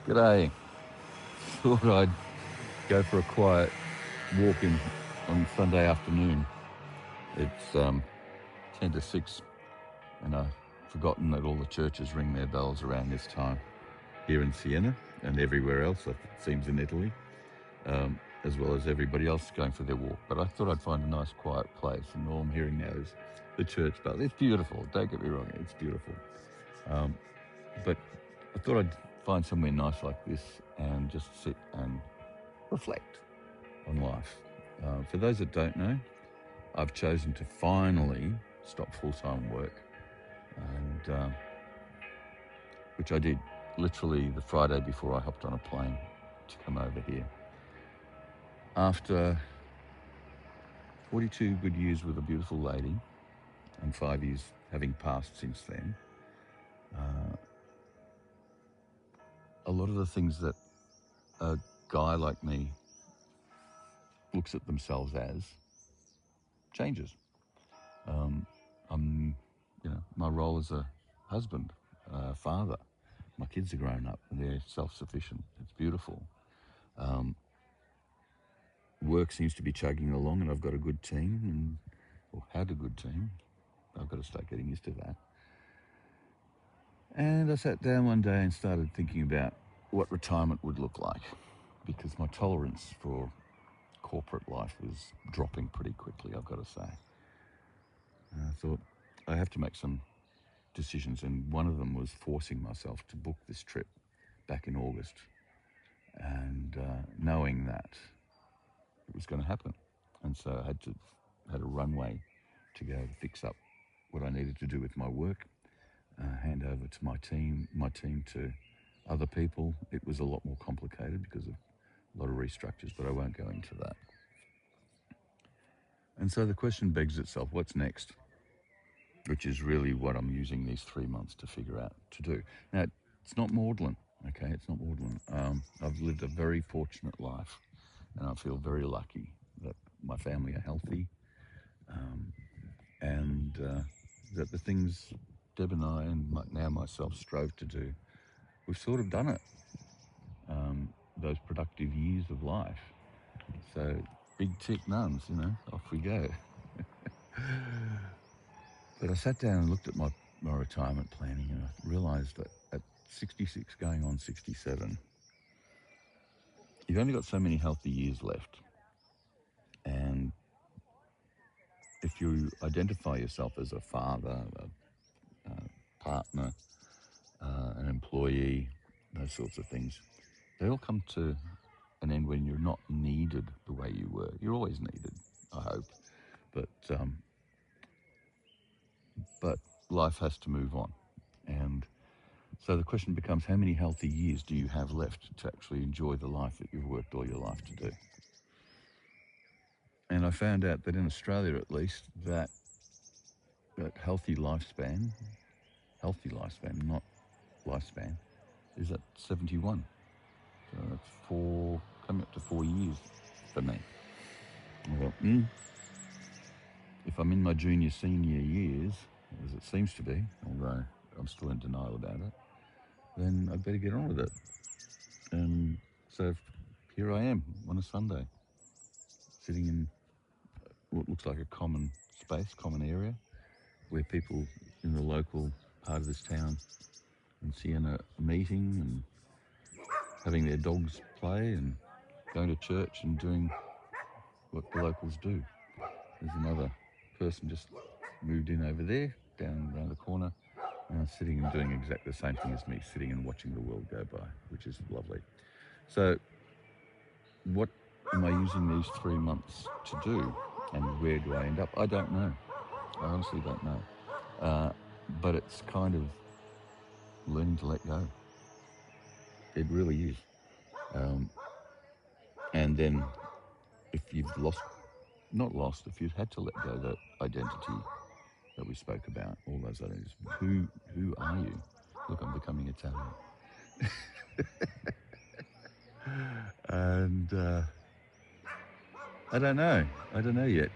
G'day. Thought I'd go for a quiet walk in on Sunday afternoon. It's 10 to 6, and I've forgotten that all the churches ring their bells around this time here in Siena and everywhere else, it seems, in Italy, as well as everybody else going for their walk. But I thought I'd find a nice quiet place, and all I'm hearing now is the church bell. It's beautiful, don't get me wrong, it's beautiful. But I thought I'd find somewhere nice like this and just sit and reflect on life. For those that don't know, I've chosen to finally stop full-time work, and which I did literally the Friday before I hopped on a plane to come over here. After 42 good years with a beautiful lady, and 5 years having passed since then, a lot of the things that a guy like me looks at themselves as changes. My role as a husband, father, my kids are grown up and they're self-sufficient. It's beautiful. Work seems to be chugging along, and I've got a good team, or had a good team. I've got to start getting used to that. And I sat down one day and started thinking about what retirement would look like, because my tolerance for corporate life was dropping pretty quickly, I've got to say. And I thought I have to make some decisions, and one of them was forcing myself to book this trip back in August, and knowing that it was going to happen. And so I had a runway to go to fix up what I needed to do with my work, hand over to my team to other people. It was a lot more complicated because of a lot of restructures, but I won't go into that. And so the question begs itself, what's next? Which is really what I'm using these 3 months to figure out to do. Now, it's not maudlin, okay? It's not maudlin. I've lived a very fortunate life, and I feel very lucky that my family are healthy, and that the things Deb and I, and now myself, strove to do, we've sort of done it. Those productive years of life. So big tick nuns, off we go. But I sat down and looked at my retirement planning, and I realised that at 66 going on 67, you've only got so many healthy years left. And if you identify yourself as a father, a partner, an employee, those sorts of things, they all come to an end when you're not needed the way you were. You're always needed, I hope, but life has to move on. And so the question becomes, how many healthy years do you have left to actually enjoy the life that you've worked all your life to do? And I found out that in Australia, at least, that healthy lifespan, not lifespan, is at 71. So that's coming up to 4 years for me. I thought, if I'm in my senior years, as it seems to be, although I'm still in denial about it, then I'd better get on with it. And so here I am on a Sunday, sitting in what looks like a common space, common area, where people in the local part of this town in Siena are meeting and having their dogs play and going to church and doing what the locals do. There's another person just moved in over there, down around the corner, and sitting and doing exactly the same thing as me, sitting and watching the world go by, which is lovely. So what am I using these 3 months to do, and where do I end up? I don't know. I honestly don't know. But it's kind of learning to let go. It really is. And then if you've if you've had to let go that identity that we spoke about, all those identities, who are you? Look, I'm becoming Italian. And I don't know yet.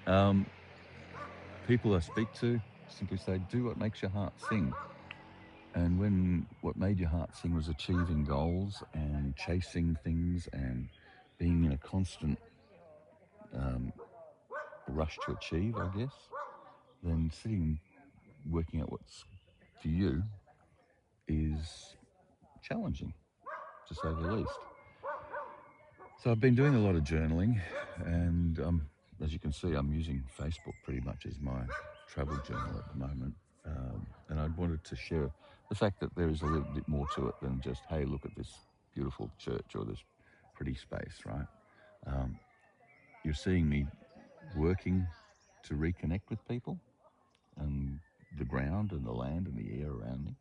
People I speak to simply say, do what makes your heart sing. And when what made your heart sing was achieving goals and chasing things and being in a constant um, rush to achieve, I guess, then sitting working out what's for you is challenging, to say the least. So I've been doing a lot of journaling, and as you can see, I'm using Facebook pretty much as my travel journal at the moment. And I wanted to share the fact that there is a little bit more to it than just, hey, look at this beautiful church or this pretty space, right? Um, you're seeing me working to reconnect with people and the ground and the land and the air around me.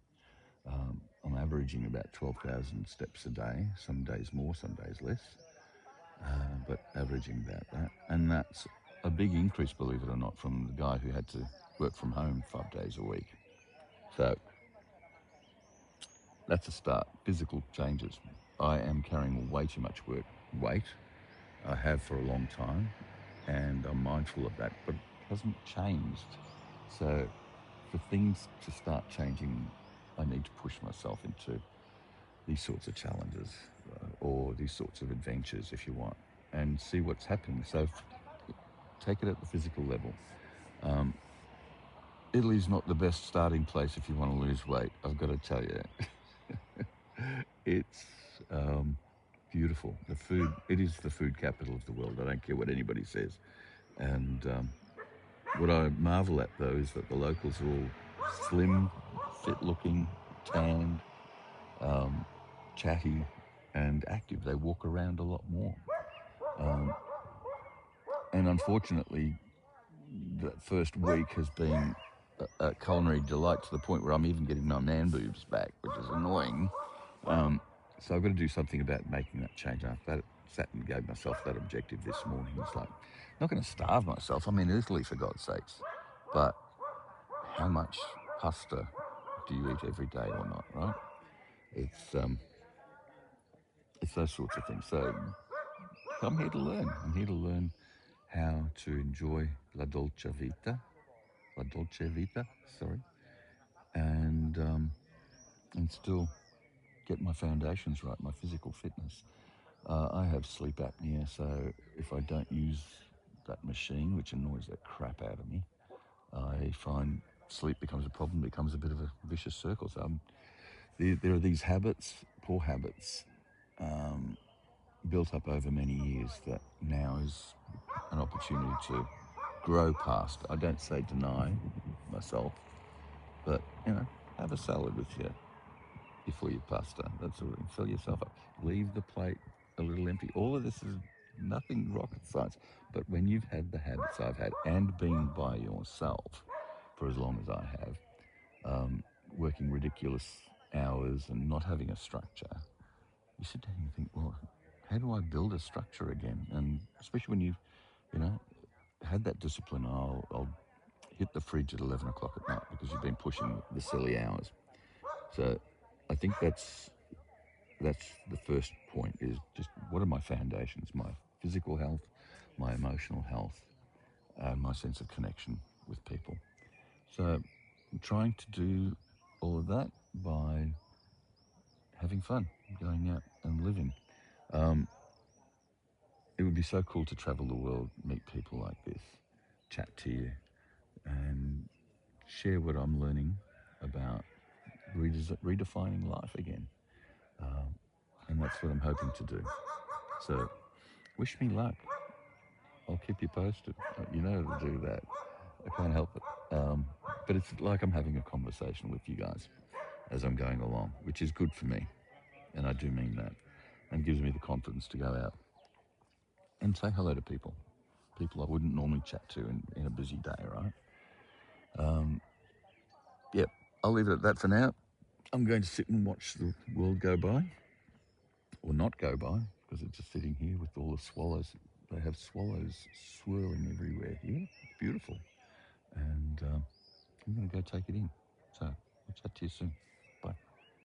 I'm averaging about 12,000 steps a day, some days more, some days less, but averaging about that. And that's a big increase, believe it or not, from the guy who had to work from home 5 days a week. So that's a start. Physical changes. I am carrying way too much weight. I have for a long time, and I'm mindful of that, but it hasn't changed. So for things to start changing, I need to push myself into these sorts of challenges or these sorts of adventures, if you want, and see what's happening. So take it at the physical level. Um, Italy's not the best starting place if you want to lose weight, I've got to tell you. It's beautiful. The food, it is the food capital of the world. I don't care what anybody says. And what I marvel at, though, is that the locals are all slim, fit-looking, tanned, chatty, and active. They walk around a lot more. And unfortunately, that first week has been a culinary delight to the point where I'm even getting my man boobs back, which is annoying. So I've got to do something about making that change. I sat and gave myself that objective this morning. It's like, I'm not going to starve myself. I'm in Italy, for God's sakes. But how much pasta do you eat every day or not, right? It's those sorts of things. So I'm here to learn. I'm here to learn how to enjoy la dolce vita, sorry, and still get my foundations right, my physical fitness. I have sleep apnea, so if I don't use that machine, which annoys the crap out of me, I find sleep becomes a problem, becomes a bit of a vicious circle. So there are these habits, poor habits, built up over many years that now is an opportunity to grow past. I don't say deny myself, but, have a salad with you before your pasta. That's all. Fill yourself up. Leave the plate a little empty. All of this is nothing rocket science. But when you've had the habits I've had and been by yourself for as long as I have, working ridiculous hours and not having a structure, you sit down and you think, well, how do I build a structure again? And especially when you've, had that discipline, I'll hit the fridge at 11 o'clock at night because you've been pushing the silly hours. So I think that's the first point, is just what are my foundations, my physical health, my emotional health, and my sense of connection with people. So I'm trying to do all of that by having fun, going out and living. It would be so cool to travel the world, meet people like this, chat to you, and share what I'm learning about redefining life again. And that's what I'm hoping to do. So wish me luck. I'll keep you posted. You know to do that. I can't help it. But it's like I'm having a conversation with you guys as I'm going along, which is good for me. And I do mean that. And gives me the confidence to go out and say hello to people. People I wouldn't normally chat to in a busy day, right? Yep, I'll leave it at that for now. I'm going to sit and watch the world go by, or not go by, because it's just sitting here with all the swallows. They have swallows swirling everywhere here. It's beautiful. And I'm going to go take it in. So I'll chat to you soon.